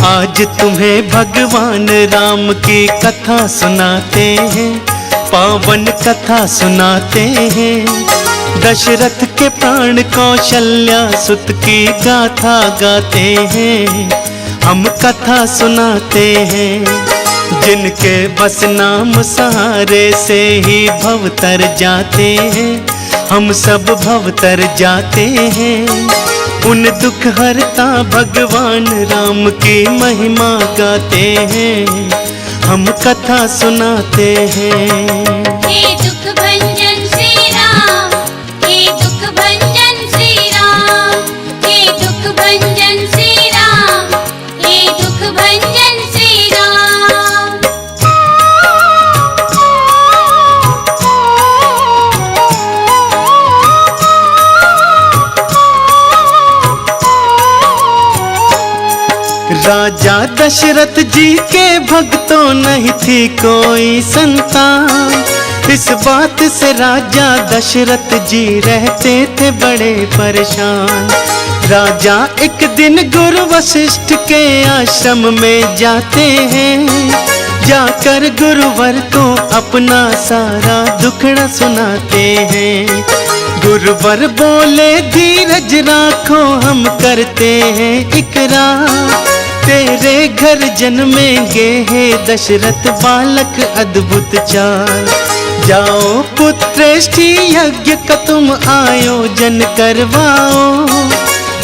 आज तुम्हें भगवान राम की कथा सुनाते हैं, पावन कथा सुनाते हैं। दशरथ के प्राण कौशल्या सुत की गाथा गाते हैं, हम कथा सुनाते हैं। जिनके बस नाम सहारे से ही भव तर जाते हैं, हम सब भव तर जाते हैं। उन दुख हरता भगवान राम की महिमा गाते हैं, हम कथा सुनाते हैं। हे दुख भंजन श्री राम, हे दुख भंजन श्री राम, हे दुख भंजन श्री राम, हे दुख भंजन श्री राम। राजा दशरथ जी के भक्तों नहीं थी कोई संतान, इस बात से राजा दशरथ जी रहते थे बड़े परेशान। राजा एक दिन गुरु वशिष्ठ के आश्रम में जाते हैं, जाकर गुरुवर को अपना सारा दुखड़ा सुनाते हैं। गुरुवर बोले धीरज राखो, हम करते हैं इकरार, तेरे घर जन्मेंगे हे दशरथ बालक अद्भुत चाल। जाओ पुत्रेष्ठी यज्ञ का तुम आयोजन करवाओ,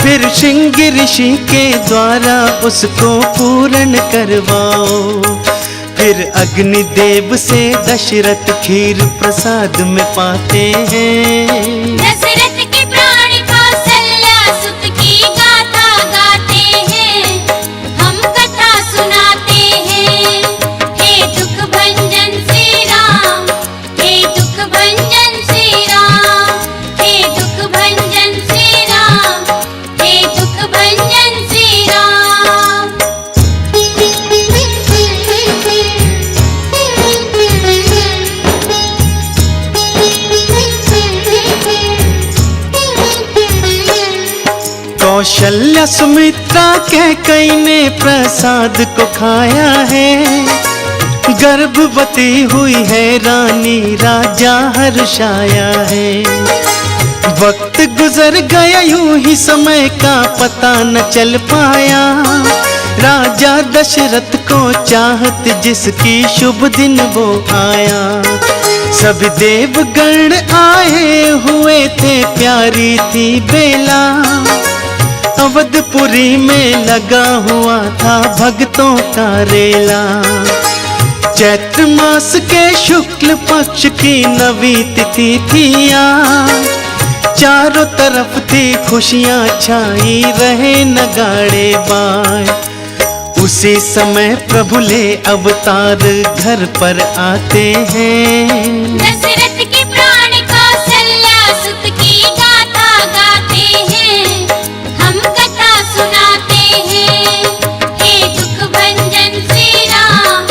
फिर श्रृंग ऋषि के द्वारा उसको पूर्ण करवाओ। फिर अग्निदेव से दशरथ खीर प्रसाद में पाते हैं। दशरथ के प्राण कौशल्या सुत की गाथा गाते हैं, हम कथा सुनाते हैं। हे दुख भंजन श्री राम, हे दुख भंजन श्री राम, हे दुख भंजन श्री राम, हे दुख भंजन श्री राम। कौशल्या सुमित्रा कैकेयी ने प्रसाद को खाया है, गर्भवती हुई है रानी राजा हर्षाया है। वक्त गुजर गया यूं ही समय का पता न चल पाया, राजा दशरथ को चाहत जिसकी शुभ दिन वो आया। सब देवगण आए हुए थे, प्यारी थी बेला, अवधपुरी में लगा हुआ था भक्तों का रेला। चैत्र मास के शुक्ल पक्ष की नवी तिथि थी आज, चारों तरफ थी खुशियां छाई रहे नगाड़े बाज। उसी समय प्रभु ले अवतार घर पर आते हैं। दशरथ के प्राण कौशल्या सुत की गाथा गाते हैं, हम कथा सुनाते हैं। हे दुख भंजन श्री राम,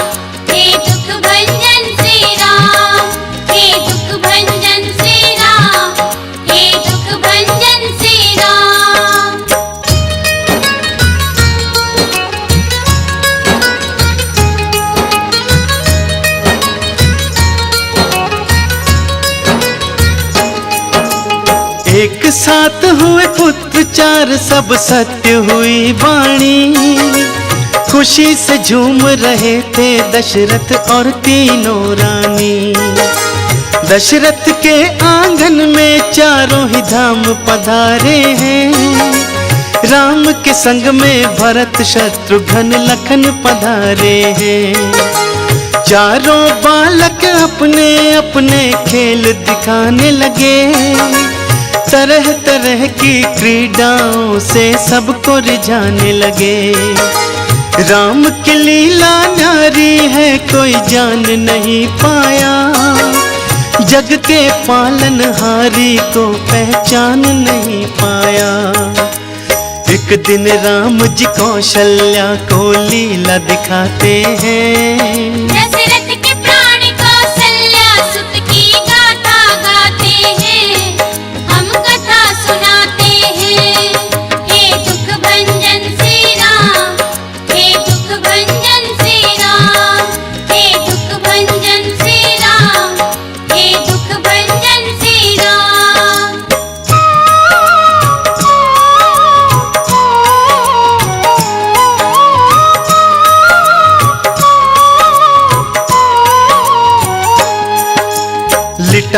हे दुख भंजन श्री राम, हे दुख भंजन श्री राम, हे दुख भंजन श्री राम। एक साथ हुए पुत्र चार, सब सत्य हुई वाणी, खुशी से झूम रहे थे दशरथ और तीनों रानी। दशरथ के आंगन में चारों ही धाम पधारे हैं, राम के संग में भरत शत्रुघ्न लखन पधारे हैं। चारों बालक अपने अपने खेल दिखाने लगे, तरह तरह की क्रीडाओं से सबको रिझाने लगे। राम की लीला न्यारी है कोई जान नहीं पाया, जग के पालनहारी को पहचान नहीं पाया। एक दिन राम जी कौशल्या को लीला दिखाते हैं। दशरथ के प्राण कौशल्या सुत की गाथा गाते हैं, हम कथा सुनाते हैं। हे दुख भंजन श्री राम, हे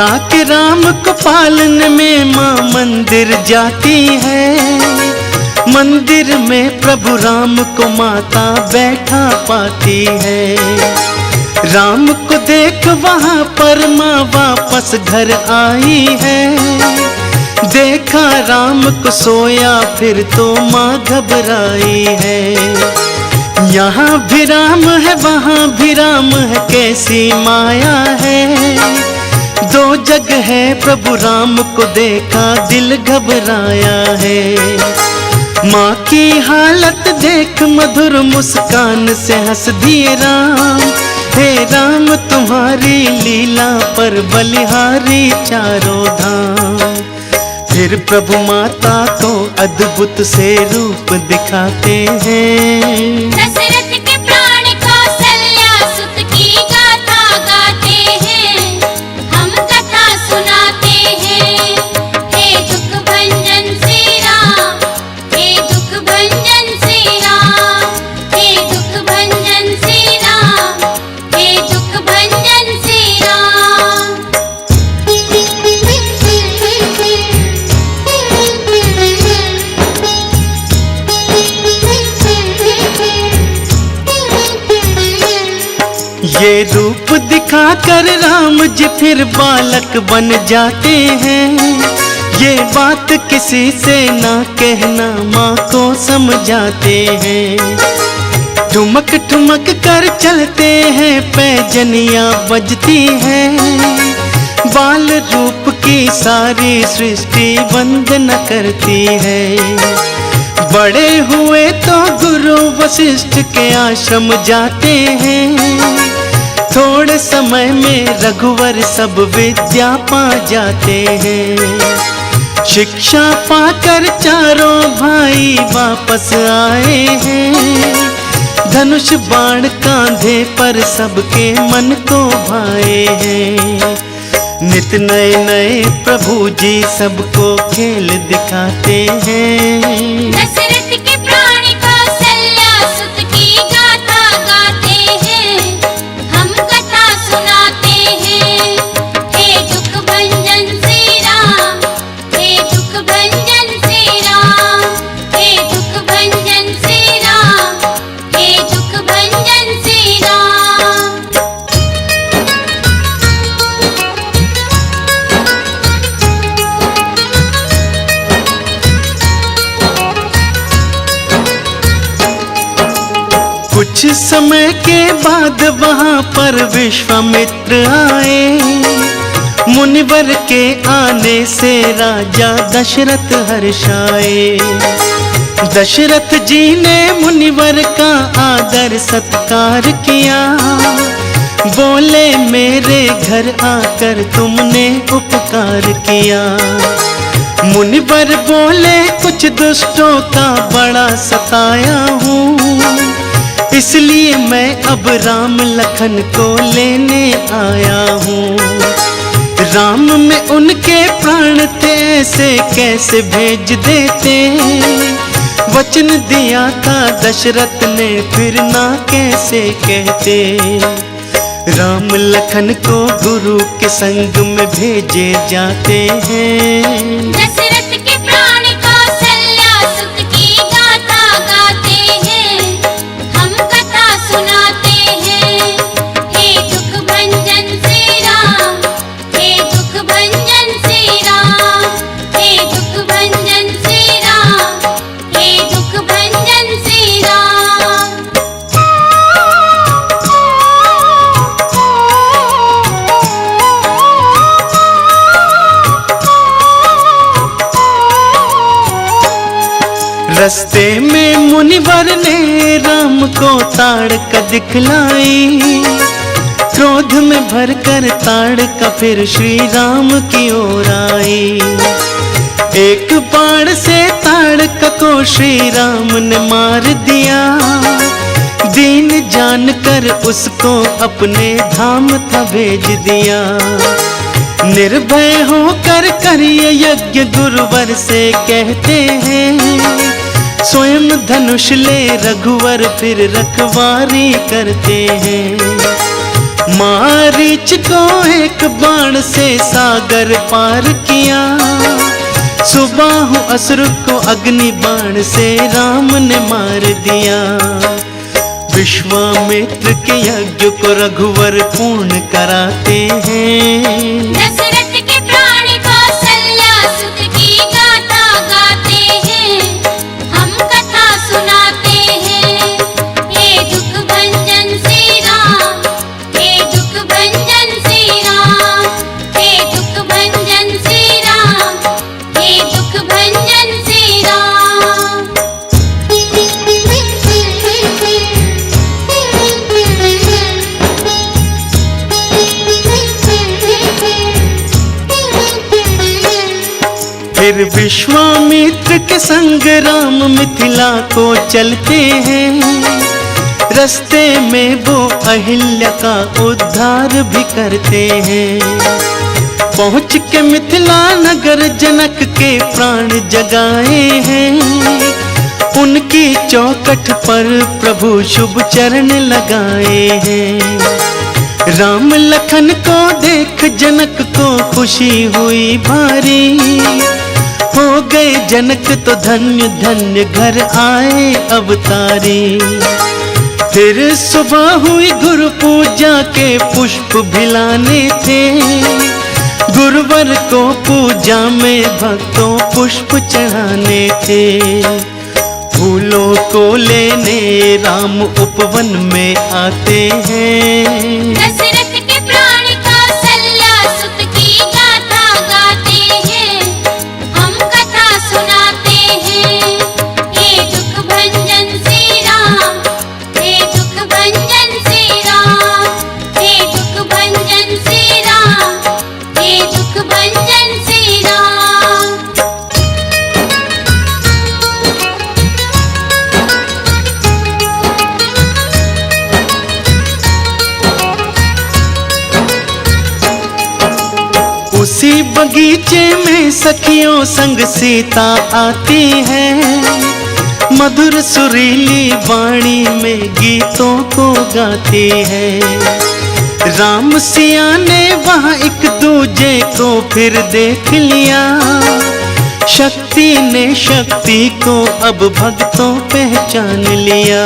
पिता के राम को पालने में माँ मंदिर जाती है। मंदिर में प्रभु राम को माता बैठा पाती है। राम को देख वहाँ पर माँ वापस घर आई है। देखा राम को सोया फिर तो माँ घबराई है। यहाँ भी राम है वहाँ भी राम है, कैसी माया है। दो जगह है प्रभु राम को देखा दिल घबराया है। माँ की हालत देख मधुर मुस्कान से हंस दिए राम। हे राम तुम्हारी लीला पर बलिहारी चारों धाम। फिर प्रभु माता को अद्भुत से रूप दिखाते हैं। दशरथ के प्राण कौशल्या सुत की गाथा गाते हैं, हम कथा सुनाते हैं। हे दुख भंजन श्री राम, हे दुख भंजन श्री राम, हे दुख भंजन श्री राम, हे दुख भंजन श्री राम। ये रूप दिखाकर राम जी फिर बालक बन जाते हैं। ये बात किसी से ना कहना माँ को समझाते हैं। ठुमक ठुमक कर चलते हैं पैजनियाँ बजती है। बाल रूप की सारी सृष्टि वंदना करती है। बड़े हुए तो गुरु वशिष्ठ के आश्रम जाते हैं। थोड़े समय में रघुवर सब विद्या पा जाते हैं। शिक्षा पाकर चारों भाई वापस आए हैं। धनुष बाण कांधे पर सबके मन को भाए हैं। नित नए नए प्रभु जी सबको खेल दिखाते हैं। दशरथ के प्राण कौशल्या सुत की गाथा गाते हैं, हम कथा सुनाते हैं। हे दुख भंजन श्री राम, हे दुख भंजन श्री राम, हे दुख भंजन श्री राम, हे दुख भंजन श्री राम। कुछ समय के बाद वहाँ पर विश्वामित्र आए। मुनिवर के आने से राजा दशरथ हर्षाए। दशरथ जी ने मुनिवर का आदर सत्कार किया। बोले मेरे घर आकर तुमने उपकार किया। मुनिवर बोले कुछ दुष्टों का बड़ा सताया हूँ, इसलिए मैं अब राम लखन को लेने आया हूँ। राम में उनके प्राण थे ऐसे कैसे भेज देते। वचन दिया था दशरथ ने फिर ना कैसे कहते। राम लखन को गुरु के संग में भेजे जाते हैं। दशरथ के प्राण कौशल्या सुत की गाथा गाते हैं, हम कथा सुनाते हैं। हे दुख भंजन श्री राम, हे दुख भंजन श्री राम, हे दुख भंजन श्री राम, हे दुख भंजन श्री राम। रस्ते में मुनिवर ने राम को ताड़ का दिखलाई। क्रोध में भरकर ताड़ का फिर श्री राम की ओर आई। एक बाण से ताड़ का को श्री राम ने मार दिया। दीन जानकर उसको अपने धाम था भेज दिया। निर्भय होकर करिए यज्ञ गुरुवर से कहते हैं। स्वयं धनुष ले रघुवर फिर रखवारी करते हैं। मारीच को एक बाण से सागर पार किया, सुबाहु असुर को अग्नि बाण से राम ने मार दिया। विश्वामित्र के यज्ञ को रघुवर पूर्ण कराते हैं, दशरथ के प्राण कौशल्या सुत की गाथा गाते हैं, हम कथा सुनाते हैं। हे दुख भंजन श्री राम, हे दुख भंजन श्री राम, हे दुख भंजन श्री राम, हे दुख भंजन श्री राम। फिर विश्वामित्र के संग राम मिथिला को चलते हैं, रास्ते में वो अहिल्या का उद्धार भी करते हैं। पहुँच के मिथिला नगर जनक के प्राण जगाए हैं, उनकी चौखट पर प्रभु शुभ चरण लगाए हैं। राम लखन को देख जनक को खुशी हुई भारी, हो गए जनक तो धन्य धन्य घर आए अवतारी। फिर सुबह हुई गुरु पूजा के पुष्प भिलाने थे, गुरुवर को पूजा में भक्तों पुष्प चढ़ाने थे। फूलों को लेने राम उपवन में आते हैं, दशरथ के प्राण कौशल्या सुत की गाथा गाते हैं, हम कथा सुनाते हैं। हे दुख भंजन श्री राम, हे दुख भंजन श्री राम, हे दुख भंजन श्री राम, हे दुख भंजन श्री राम। उसी बगीचे में सखियों संग सीता आती है, मधुर सुरीली वाणी में गीतों को गाती है। राम सिया ने वहाँ एक दूजे को फिर देख लिया, शक्ति ने शक्ति को अब भक्तों पहचान लिया।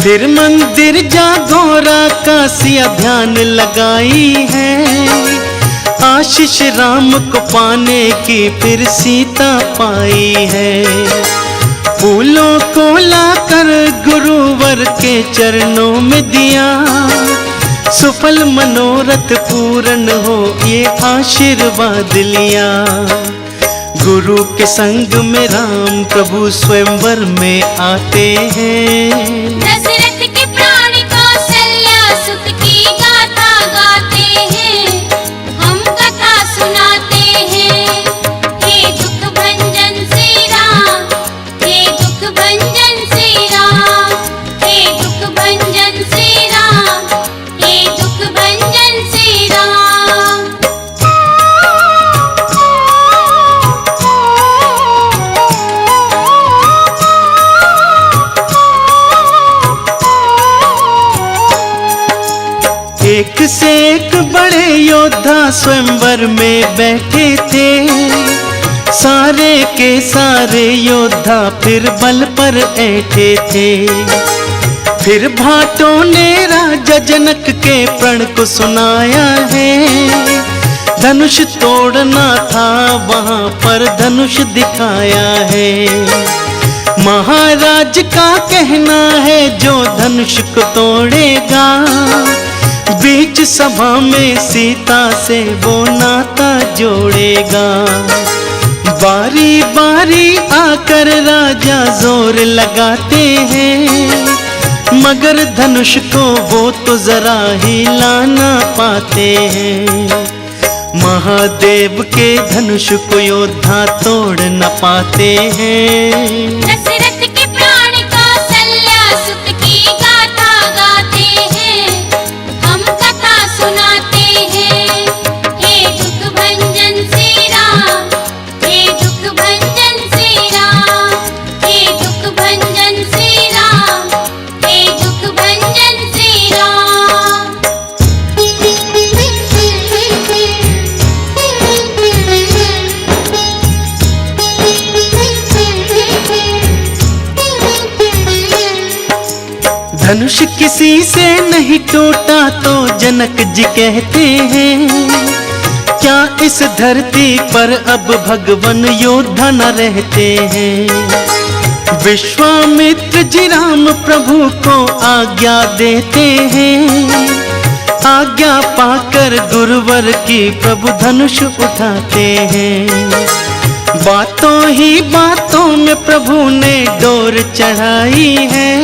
फिर मंदिर जागोरा का सिया ध्यान लगाई है, आशीष राम को पाने की फिर सीता पाई है। फूलों को लाकर गुरुवर के चरणों में दिया, सुफल मनोरथ पूर्ण हो ये आशीर्वाद लिया। गुरु के संग में राम प्रभु स्वयंवर में आते हैं, दशरथ के प्राण कौशल्या सुत की गाथा गाते हैं, हम कथा सुनाते हैं। हे दुख भंजन श्री राम, हे दुख भंजन श्री राम, हे दुख भंजन श्री राम, हे दुख भंजन श्री राम। एक से एक बड़े योद्धा स्वयंवर में बैठे थे, सारे के सारे योद्धा फिर बल पर ऐठे थे। फिर भाटों ने राजा जनक के प्रण को सुनाया है, धनुष तोड़ना था वहाँ पर धनुष दिखाया है। महाराज का कहना है जो धनुष को तोड़ेगा, बीच सभा में सीता से वो नाता जोड़ेगा। बारी बारी आकर राजा जोर लगाते हैं, मगर धनुष को वो तो जरा ही लाना पाते हैं। महादेव के धनुष को योद्धा तोड़ न पाते हैं, दशरथ के प्राण कौशल्या सुत की गाथा गाते हैं, हम कथा सुनाते हैं। हे दुख भंजन श्री राम, हे दुख भंजन श्री राम, हे दुख भंजन श्री राम, हे दुख भंजन श्री राम। धनुष किसी से नहीं टूटा तो जनक जी कहते हैं, क्या इस धरती पर अब भगवान योद्धा न रहते हैं। विश्वामित्र जी राम प्रभु को आज्ञा देते हैं, आज्ञा पाकर गुरुवर की प्रभु धनुष उठाते हैं। बातों ही बातों में प्रभु ने डोर चढ़ाई है,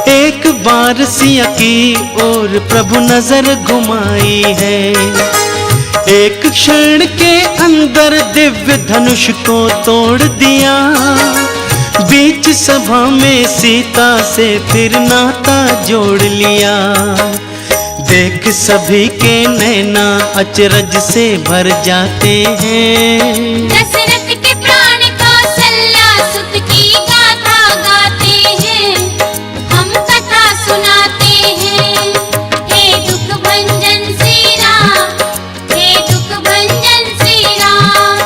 एक बार सिया की ओर प्रभु नजर घुमाई है। एक क्षण के अंदर दिव्य धनुष को तोड़ दिया, बीच सभा में सीता से फिर नाता जोड़ लिया। देख सभी के नैना अचरज से भर जाते हैं। दशरथ के प्राण कौशल्या सुत की गाथा गाते हैं, हम कथा सुनाते हैं। हे दुख भंजन श्री राम, हे दुख भंजन श्री राम,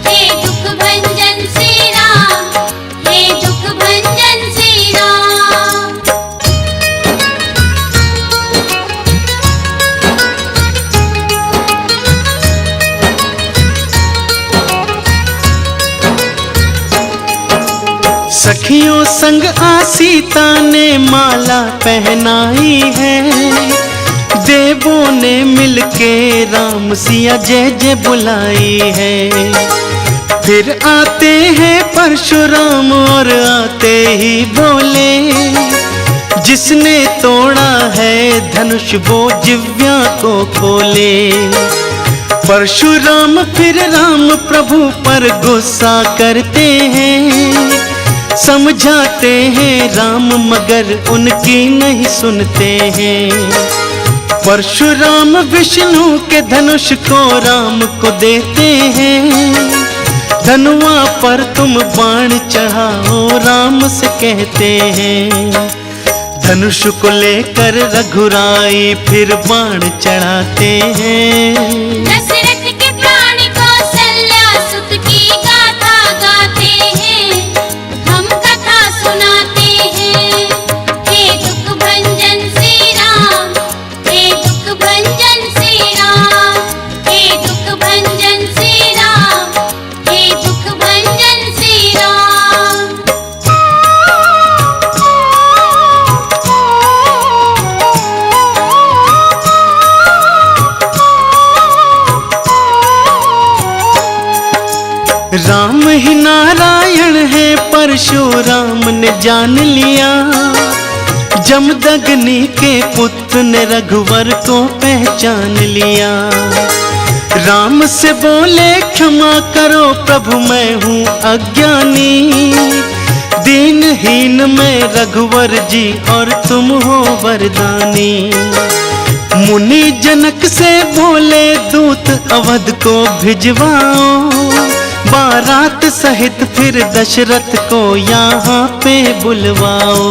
हे दुख भंजन श्री राम, हे दुख भंजन श्री राम। सखियों संग आ सीता ने माला पहनाई है, देवों ने मिलके राम सिया जय जय बुलाई है। फिर आते हैं परशुराम और आते ही बोले, जिसने तोड़ा है धनुष वो जिव्या को खोले। परशुराम फिर राम प्रभु पर गुस्सा करते हैं, समझाते हैं राम मगर उनकी नहीं सुनते हैं। परशुराम विष्णु के धनुष को राम को देते हैं, धनुआ पर तुम बाण चढ़ाओ राम से कहते हैं। धनुष को लेकर रघुराई फिर बाण चढ़ाते हैं। दशरथ के प्राण कौशल्या सुत की गाथा गाते हैं, हम कथा सुनाते हैं। हे दुख भंजन श्री राम, हे दुख भंजन श्री राम, हे दुख भंजन श्री राम, हे दुख भंजन श्री राम। राम ही नारायण है परशुराम ने जान लिया, जमदग्नि के पुत्र ने रघुवर को पहचान लिया। राम से बोले क्षमा करो प्रभु मैं हूँ अज्ञानी, दीनहीन मैं रघुवर जी और तुम हो वरदानी। मुनि जनक से बोले दूत अवध को भिजवाओ, बारात सहित फिर दशरथ को यहाँ पे बुलवाओ।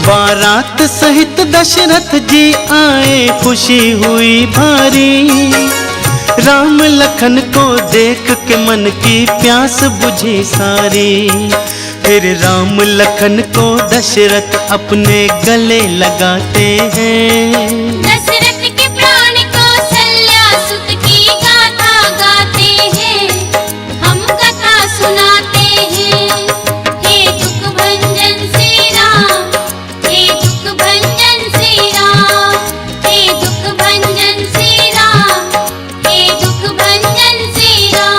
बारात सहित दशरथ जी आए खुशी हुई भारी, राम लखन को देख के मन की प्यास बुझी सारी। फिर राम लखन को दशरथ अपने गले लगाते हैं। दशरथ के प्राण कौशल्या सुत की गाथा गाते हैं, हम कथा सुनाते हैं। हे दुख भंजन श्री राम, हे दुख भंजन श्री राम, हे दुख भंजन श्री राम, हे दुख भंजन श्री राम।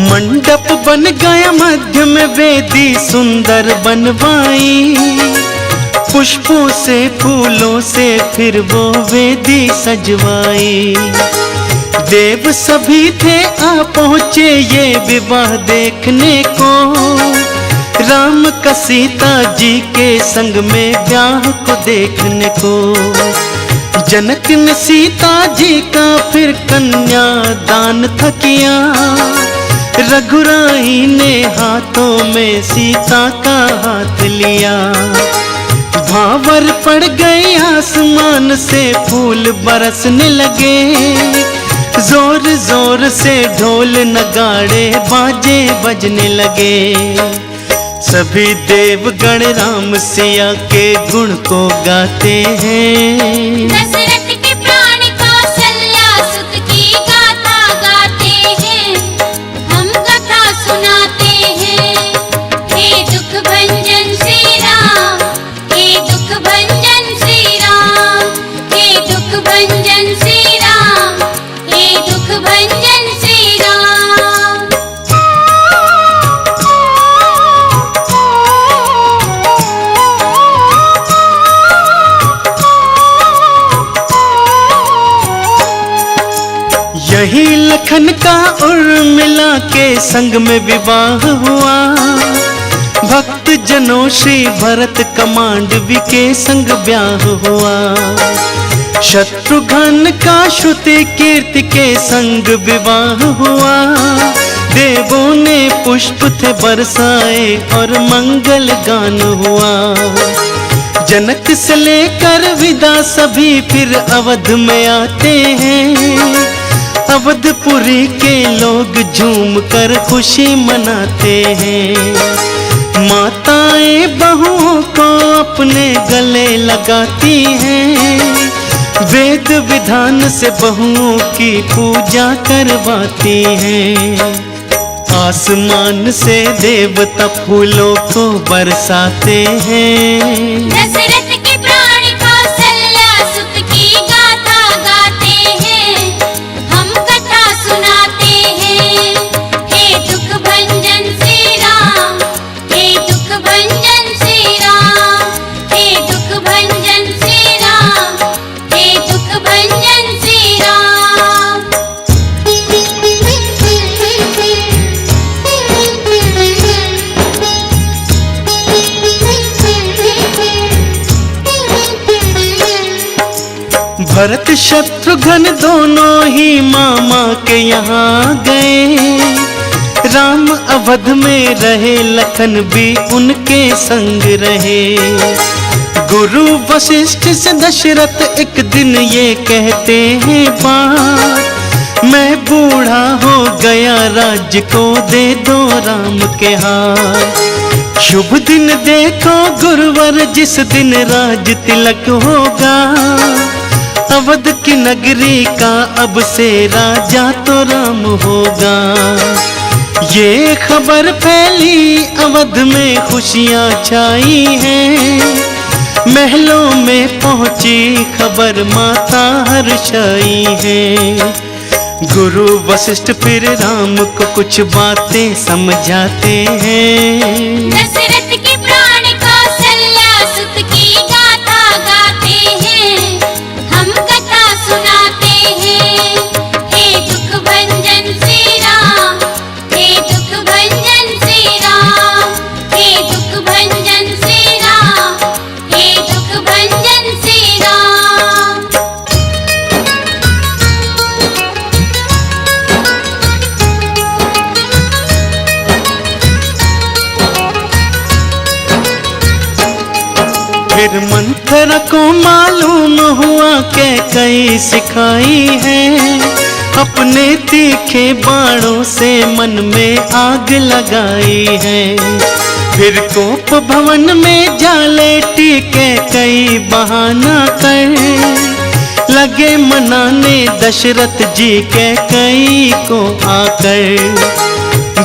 मंडप बन गया मध्य में वेदी सुंदर बनवाई, पुष्पों से फूलों से फिर वो वेदी सजवाई। देव सभी थे आ पहुँचे ये विवाह देखने को, राम का सीता जी के संग में ब्याह को देखने को। जनक ने सीता जी का फिर कन्या दान था किया, रघुराई ने हाथों में सीता का हाथ लिया। भावर पड़ गई आसमान से फूल बरसने लगे, जोर जोर से ढोल नगाड़े बाजे बजने लगे। सभी देवगण राम सिया के गुण को गाते हैं। दशरथ के प्राण कौशल्या सुत की गाथा गाते हैं, हम कथा सुनाते हैं। हे दुख भंजन श्री राम, हे दुख भंजन श्री राम, हे दुख भंजन श्री राम, हे दुख भंजन श्री राम। यही लखन का उर्मिला के संग में विवाह हुआ, भक्त जनों श्री भरत कमांडवी के संग ब्याह हुआ। शत्रुघ्न का श्रुति कीर्ति के संग विवाह हुआ, देवों ने पुष्प थे बरसाए और मंगल गान हुआ। जनक से लेकर विदा सभी फिर अवध में आते हैं, अवधपुरी के लोग झूम कर खुशी मनाते हैं। माताएं बहुओं को अपने गले लगाती हैं, वेद विधान से बहुओं की पूजा करवाती हैं। आसमान से देवता फूलों को बरसाते हैं। दशरथ के प्राण कौशल्या सुत की गाथा गाते हैं, हम कथा सुनाते हैं। हे दुख भंजन श्री राम, हे दुख भंजन श्री राम, हे दुख भंजन श्री राम, हे दुख भंजन श्री राम। भरत शत्रुघ्न दोनों ही मामा के यहाँ गए, राम अवध में रहे लखन भी उनके संग रहे। गुरु वशिष्ठ से दशरथ एक दिन ये कहते हैं बात, मैं बूढ़ा हो गया राज्य को दे दो राम के हाथ। शुभ दिन देखो गुरुवर जिस दिन राज तिलक होगा, अवध की नगरी का अब से राजा तो राम होगा। ये खबर फैली अवध में खुशियां छाई हैं, महलों में पहुंची खबर माता हर्षाई है। गुरु वशिष्ठ फिर राम को कुछ बातें समझाते हैं। दशरथ के प्राण कौशल्या सुत की गाथा गाते हैं, हम कथा सुनाते हैं। हे दुख भंजन श्री राम, हे दुख भंजन श्री राम, हे दुख भंजन श्री राम, हे दुख भंजन श्री राम। फिर मंथरा को मालूम हुआ कि कई सिखाई है, अपने तीखे बाणों से मन में आग लगाई है। फिर कोप भवन में जा लेटी के कई बहाना कर, लगे मनाने दशरथ जी के कई को आकर।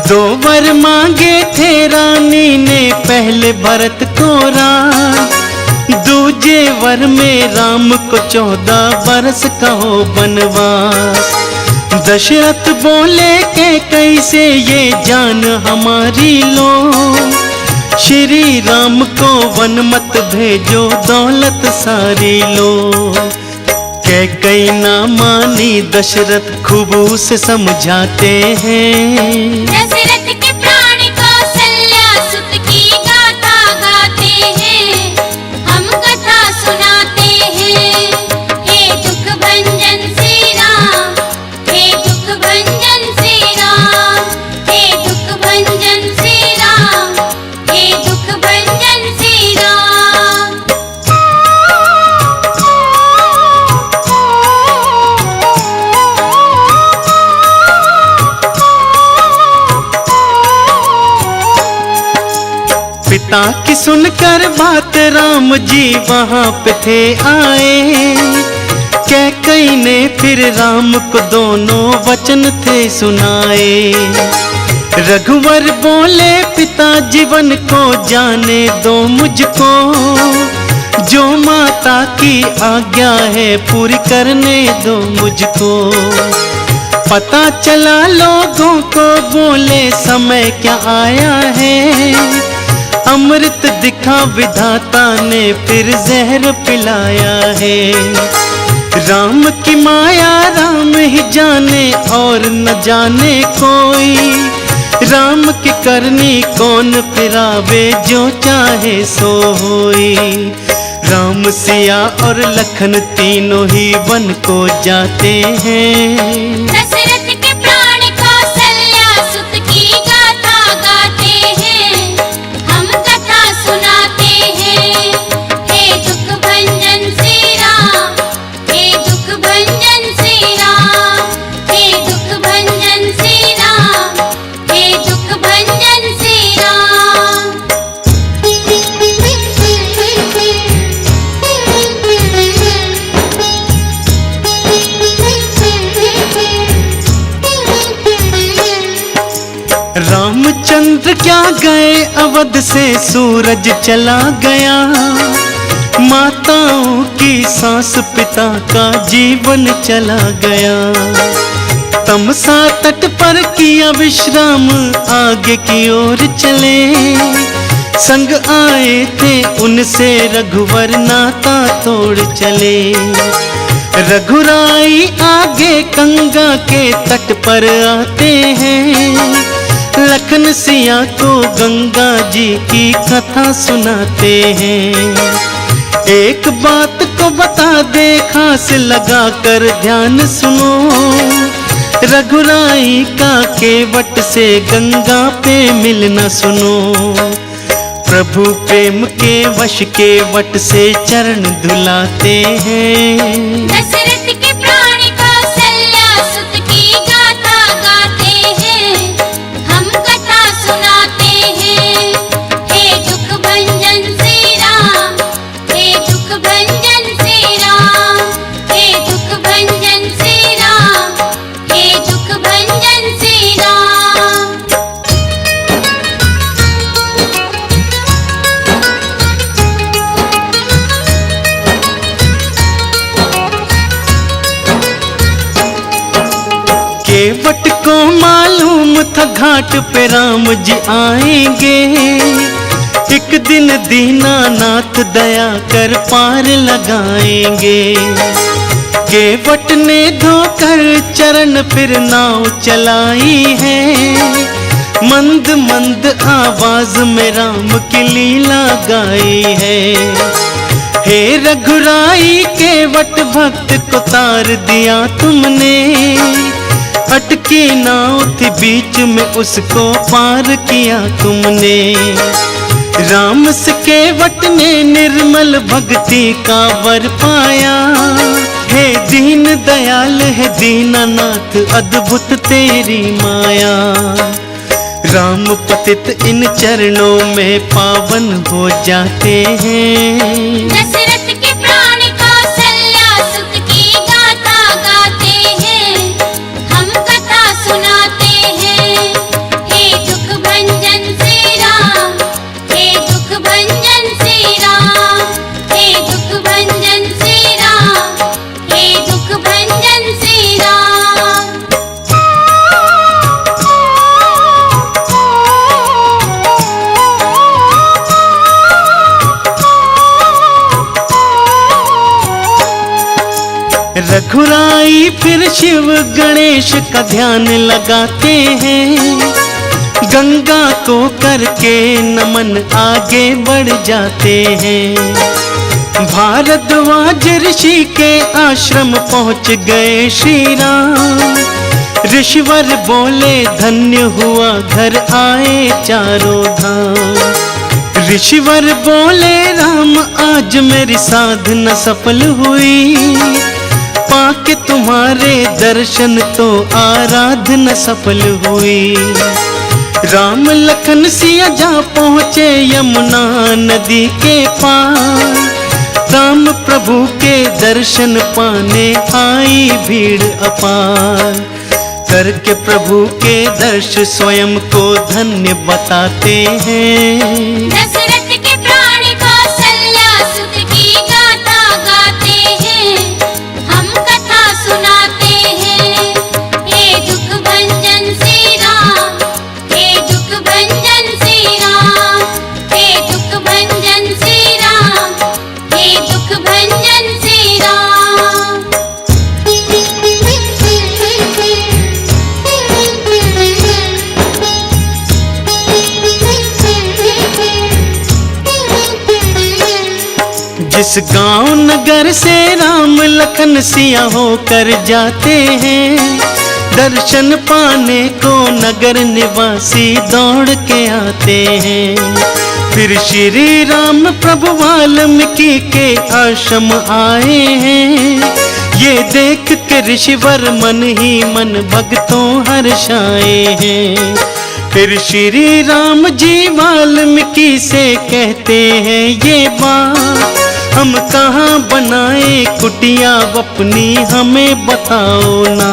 2 वर मांगे थे रानी ने पहले भरत को राज, दूजे वर में राम को 14 बरस कहो बनवास। दशरथ बोले के कैसे ये जान हमारी लो, श्री राम को वन मत भेजो दौलत सारी लो। कई ना मानी दशरथ खूब उसे समझाते हैं। दशरथ के प्राण कौशल्या सुत की गाथा गाते हैं, हम कथा सुनाते हैं। हे दुख भंजन श्री राम, हे दुख भंजन श्री राम, हे दुख भंजन श्री राम, हे दुख भंजन श्री राम। पिता की सुनकर बात राम जी वहां पे थे आए। कैकेयी ने फिर राम को दोनों वचन थे सुनाए। रघुवर बोले पिता जीवन को जाने दो मुझको, जो माता की आज्ञा है पूरी करने दो मुझको। पता चला लोगों को बोले समय क्या आया है, अमृत दिखा विधाता ने फिर जहर पिलाया है। राम की माया राम ही जाने और न जाने कोई, राम की करनी कौन फिरावे जो चाहे सो होई। राम सिया और लखन तीनों ही वन को जाते हैं। दशरथ के प्राण कौशल्या सुत की गाथा गाते हैं, हम कथा सुनाते हैं। हे दुख भंजन श्री राम, हे दुख भंजन श्री राम, हे दुख भंजन श्री राम, हे दुख भंजन श्री राम। रामचंद्र क्या गए अवध से सूरज चला गया। माताओं की सांस पिता का जीवन चला गया। तमसा तट पर किया विश्राम आगे की ओर चले। संग आए थे उनसे रघुवर नाता तोड़ चले। रघुराई आगे गंगा के तट पर आते हैं। लखन सिया को गंगा जी की कथा सुनाते हैं। एक बात को बता दे खास लगा कर ध्यान सुनो, रघुराई का केवट से गंगा पे मिलना सुनो। प्रभु प्रेम के वश केवट से चरण धुलाते हैं। दशरथ के प्राण कौशल्या सुत की गाथा गाते हैं, हम कथा सुनाते हैं। हे दुख भंजन श्री राम, हे दुख भंजन श्री राम, हे दुख भंजन श्री राम, हे दुख भंजन श्री राम। केवट को मालूम था घाट पे राम जी आएंगे। एक दिन दीनानाथ दया कर पार लगाएंगे। केवट ने धोकर चरण फिर नाव चलाई है। मंद मंद आवाज में राम की लीला गाई है। हे रघुराई केवट भक्त को तार दिया तुमने। अटकी नाव थी बीच में उसको पार किया तुमने। राम से केवट ने निर्मल भक्ति का वर पाया। हे दीन दयाल है दीनानाथ अद्भुत तेरी माया। राम पतित इन चरणों में पावन हो जाते हैं। दशरथ के प्राण कौशल्या सुत की गाथा गाते हैं, हम कथा सुनाते हैं। हे दुख भंजन श्री राम, हे दुख भंजन श्री राम, हे दुख भंजन श्री राम, हे दुख भंजन श्री राम। रघुराई फिर शिव गणेश का ध्यान लगाते हैं। गंगा को करके नमन आगे बढ़ जाते हैं। भारद्वाज ऋषि के आश्रम पहुंच गए श्री राम। ऋषिवर बोले धन्य हुआ घर आए चारों धाम। ऋषिवर बोले राम आज मेरी साधना सफल हुई। पाके तुम्हारे दर्शन तो आराधना सफल हुई। राम लखन सिया जा पहुँचे यमुना नदी के पार। राम प्रभु के दर्शन पाने आई भीड़ अपार। करके प्रभु के दर्श स्वयं को धन्य बताते हैं। दशरथ के प्राण कौशल्या सुत की गाथा गाते हैं, हम कथा सुनाते हैं। हे दुख भंजन श्री राम, हे दुख भंजन श्री राम, हे दुख भंजन श्री राम, हे दुख भंजन श्री राम। जिस गांव नगर से राम लखन सिया होकर जाते हैं, दर्शन पाने को नगर निवासी दौड़ के आते हैं। फिर श्री राम प्रभु वाल्मीकि के आश्रम आए हैं। ये देख के ऋषिवर मन ही मन भक्तों हर्षाए हैं। फिर श्री राम जी वाल्मीकि से कहते हैं ये बात, हम कहाँ बनाए कुटिया अपनी हमें बताओ ना।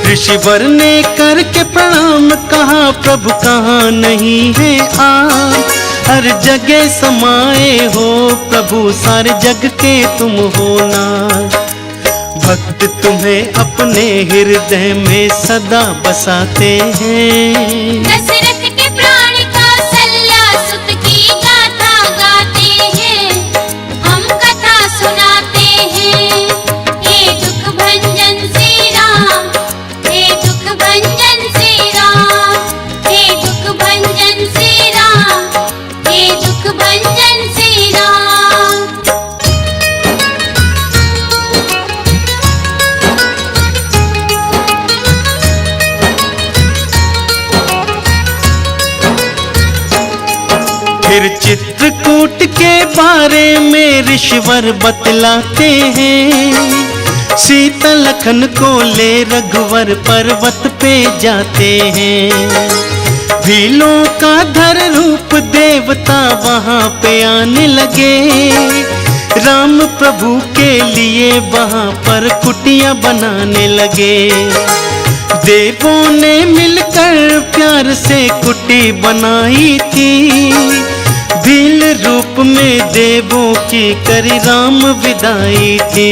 ऋषिवर ने करके प्रणाम कहा प्रभु कहाँ नहीं है आप, हर जगह समाये हो प्रभु सारे जग के तुम हो ना। भक्त तुम्हें अपने हृदय में सदा बसाते हैं। दशरथ के प्राण कौशल्या सुत की गाथा गाते हैं, हम कथा सुनाते हैं। हे दुख भंजन श्री राम, हे दुख भंजन श्री राम, हे दुख भंजन श्री राम, हे दुख भंजन श्री राम। फिर चित्रकूट के बारे में ऋषिवर बतलाते हैं। सीता लखन को ले रघुवर पर्वत पे जाते हैं। भीलों का धर रूप देवता वहाँ पे आने लगे। राम प्रभु के लिए वहाँ पर कुटिया बनाने लगे। देवों ने मिलकर प्यार से कुटी बनाई थी। भील रूप में देवों की करी राम विदाई थी।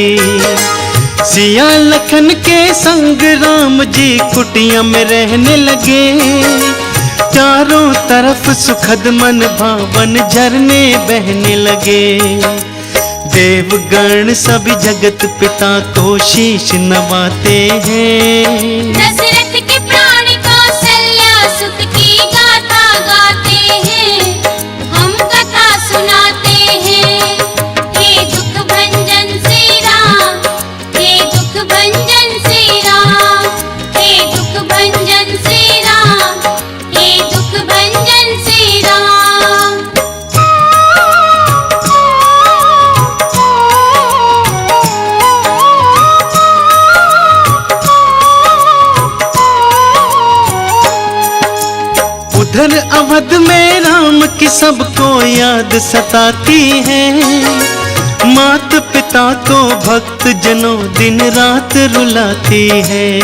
सिया लखन के संग राम जी कुटिया में रहने लगे। चारों तरफ सुखद मन भावन झरने बहने लगे। देवगण सभी जगत पिता को शीश नवाते हैं। दशरथ के प्राण कौशल्या सुत की गाथा गाते हैं, हम कथा सुनाते हैं। हे दुख भंजन श्री राम, हे दुख भंजन श्री राम, हे दुख भंजन श्री राम, हे दुख भंजन श्री राम। उधर अवध में राम की सबको याद सताती है। मात पिता को भक्त जनों दिन रात रुलाती है।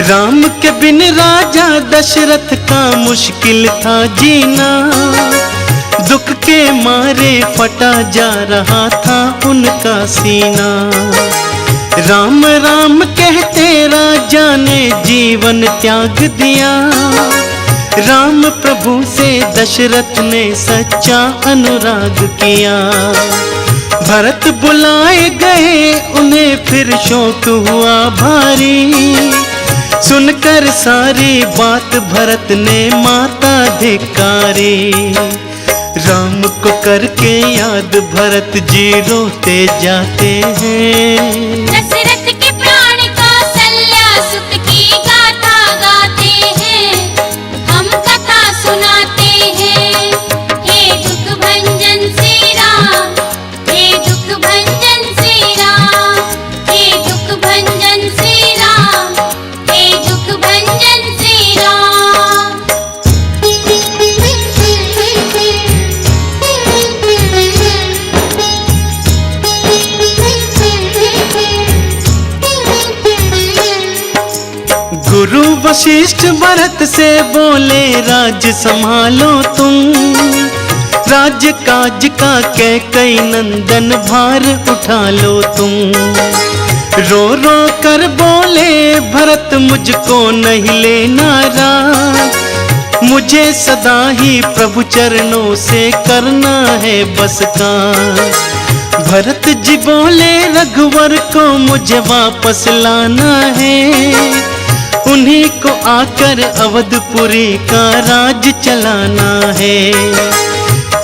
राम के बिन राजा दशरथ का मुश्किल था जीना। दुख के मारे फटा जा रहा था उनका सीना। राम राम कहते राजा ने जीवन त्याग दिया। राम प्रभु से दशरथ ने सच्चा अनुराग किया। भरत बुलाए गए उन्हें फिर शोक हुआ भारी। सुनकर सारी बात भरत ने माता धिक्कारी। राम को करके याद भरत जी रोते जाते हैं। दशरथ के प्राण कौशल्या सुत की गाथा गाते हैं, हम कथा सुनाते हैं। हे दुख भंजन श्री राम, हे दुख भंजन श्री राम, हे दुख भंजन श्री राम, हे दुख भंजन श्री राम। वशिष्ठ भरत से बोले राज संभालो तुम, राज्य काज का कैकई नंदन भार उठा लो तुम। रो रो कर बोले भरत मुझको नहीं लेना राज, मुझे सदा ही प्रभु चरणों से करना है बस काज। भरत जी बोले रघुवर को मुझे वापस लाना है, उन्हीं को आकर अवधपुरी का राज चलाना है।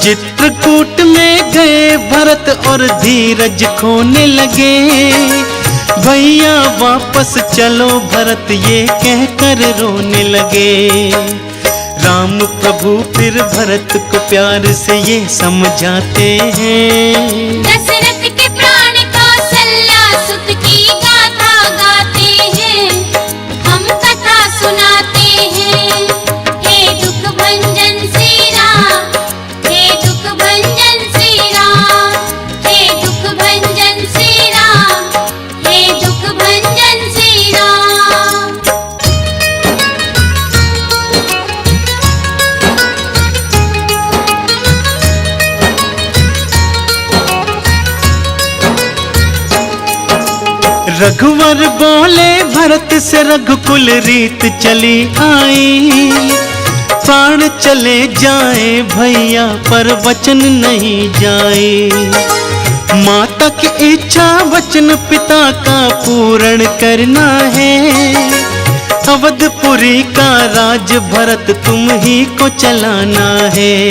चित्रकूट में गए भरत और धीरज खोने लगे, भैया वापस चलो भरत ये कहकर रोने लगे। राम प्रभु फिर भरत को प्यार से ये समझाते हैं, दशरथ के प्राण कौशल्या सुत की गाथा गाते हैं, हम कथा सुनाते हैं। हे दुख भंजन श्री राम, हे दुख भंजन श्री राम, हे दुख भंजन श्री राम, हे दुख भंजन श्री राम। रघुवर बोले भरत से रघुकुल रीत चली आई, प्राण चले जाए भैया पर वचन नहीं जाए। माता की इच्छा वचन पिता का पूर्ण करना है, अवधपुरी का राज भरत तुम ही को चलाना है।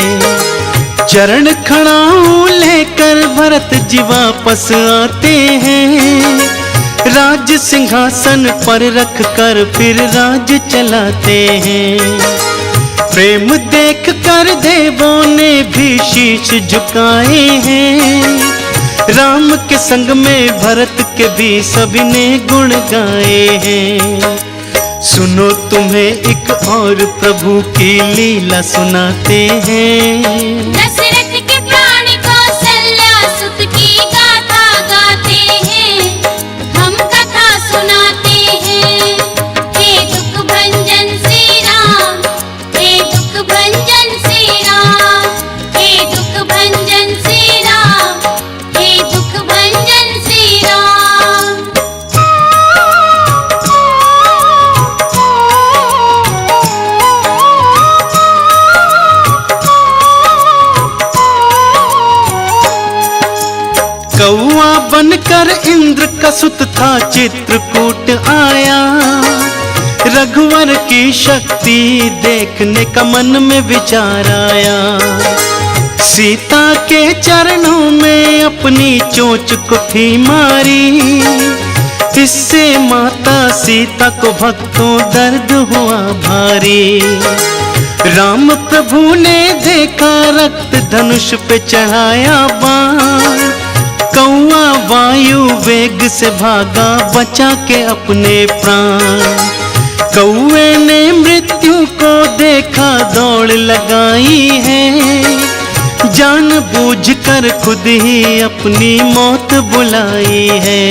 चरण खड़ाऊ लेकर भरत जी वापस आते हैं, राज सिंहासन पर रख कर फिर राज चलाते हैं। प्रेम देख कर देवों ने भी शीश झुकाए हैं, राम के संग में भरत के भी सभी ने गुण गाए हैं। सुनो तुम्हें एक और प्रभु की लीला सुनाते हैं, दशरथ के प्राण कौशल्या सुत की गाथा गाते हैं, हम कथा सुनाते हैं। हे दुख भंजन श्री राम, हे दुख भंजन श्री राम, हे दुख भंजन श्री राम, हे दुख भंजन श्री राम। कौआ बनकर इंद्र का सुत था चित्रकूट आया, रघुवर की शक्ति देखने का मन में विचार आया। सीता के चरणों में अपनी चोंच को थी मारी, इससे माता सीता को भक्तों दर्द हुआ भारी। राम प्रभु ने देखा रक्त धनुष पे चढ़ाया बाण, कौआ वायु वेग से भागा बचा के अपने प्राण। कौए ने मृत्यु को देखा दौड़ लगाई है, जानबूझकर खुद ही अपनी मौत बुलाई है।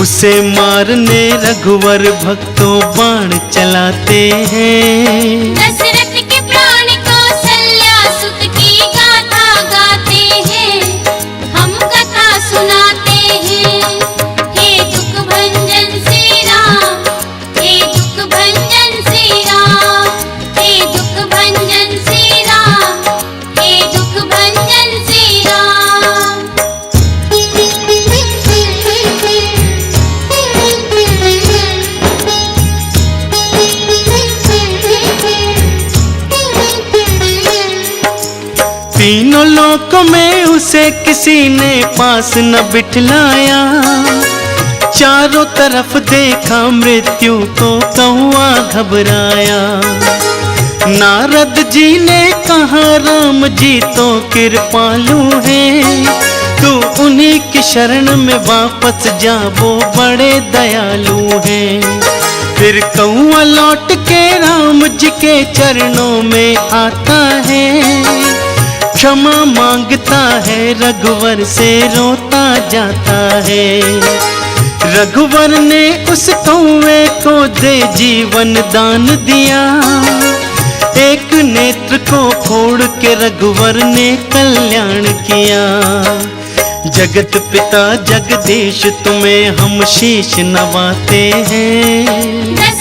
उसे मारने रघुवर भक्तों बाण चलाते हैं, दशरथ के प्राण कौशल्या सुत की गाथा गाते हैं, हम कथा सुनाते हैं। हे दुख भंजन श्री राम, हे दुख भंजन श्री राम, हे दुख भंजन श्री राम, हे दुख भंजन श्री राम। तीनों लोकों में उसे किसी ने पास न बिठलाया, चारों तरफ देखा मृत्यु को कौआ घबराया। नारद जी ने कहा राम जी तो कृपालु हैं, तू उन्हीं की शरण में वापस जा वो बड़े दयालु हैं। फिर कौआ लौट के राम जी के चरणों में आता है, क्षमा मांगता है रघुवर से रोता जाता है। रघुवर ने उस कौवे को दे जीवन दान दिया, एक नेत्र को फोड़ के रघुवर ने कल्याण किया। जगत पिता जगदीश तुम्हें हम शीश नवाते हैं,